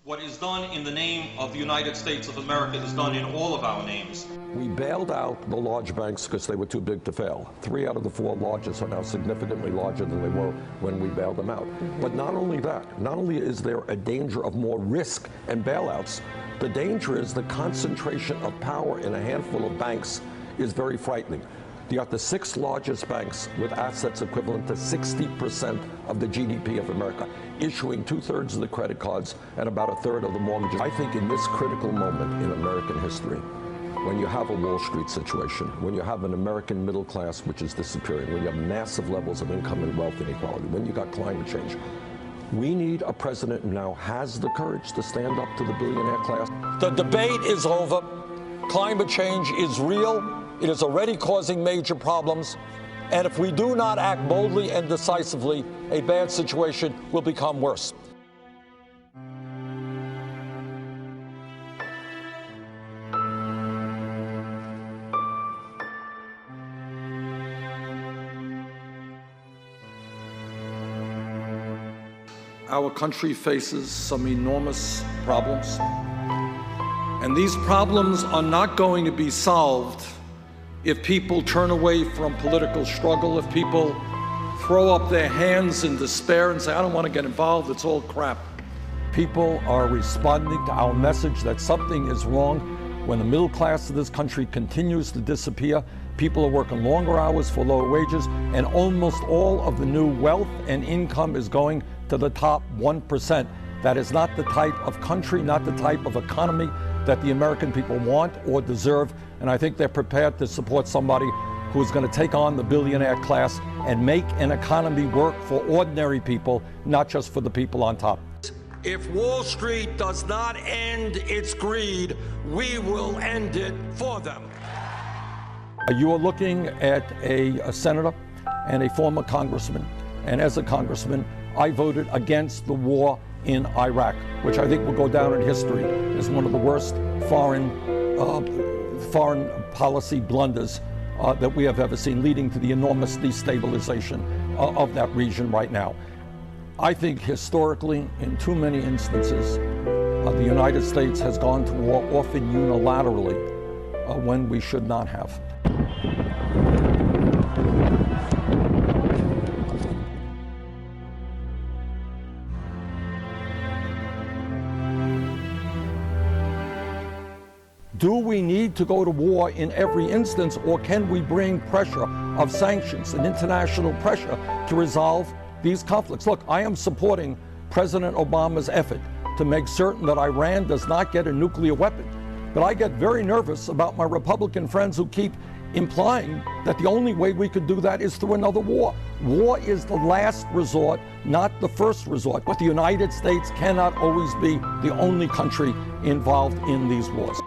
What is done in the name of the United States of America is done in all of our names. We bailed out the large banks because they were too big to fail. 3 out of the 4 largest are now significantly larger than they were when we bailed them out. But not only that, not only is there a danger of more risk and bailouts, the danger is the concentration of power in a handful of banks is very frightening. You got the 6 largest banks with assets equivalent to 60% of the GDP of America, issuing 2/3 of the credit cards and about 1/3 of the mortgages. I think in this critical moment in American history, when you have a Wall Street situation, when you have an American middle class which is disappearing, when you have massive levels of income and wealth inequality, when you got climate change, we need a president who now has the courage to stand up to the billionaire class. The debate is over. Climate change is real. It is already causing major problems. And if we do not act boldly and decisively, a bad situation will become worse. Our country faces some enormous problems. And these problems are not going to be solved if people turn away from political struggle, if people throw up their hands in despair and say, I don't want to get involved, it's all crap. People are responding to our message that something is wrong when the middle class of this country continues to disappear. People are working longer hours for lower wages, and almost all of the new wealth and income is going to the top 1%. That is not the type of country, not the type of economy that the American people want or deserve, and I think they're prepared to support somebody who's going to take on the billionaire class and make an economy work for ordinary people, not just for the people on top. If Wall Street does not end its greed, we will end it for them. You are looking at a senator and a former congressman, and as a congressman, I voted against the war in Iraq, which I think will go down in history as one of the worst foreign policy blunders that we have ever seen, leading to the enormous destabilization of that region right now. I think historically, in too many instances, the United States has gone to war often unilaterally when we should not have. Do we need to go to war in every instance, or can we bring pressure of sanctions and international pressure to resolve these conflicts? Look, I am supporting President Obama's effort to make certain that Iran does not get a nuclear weapon. But I get very nervous about my Republican friends who keep implying that the only way we could do that is through another war. War is the last resort, not the first resort. But the United States cannot always be the only country involved in these wars.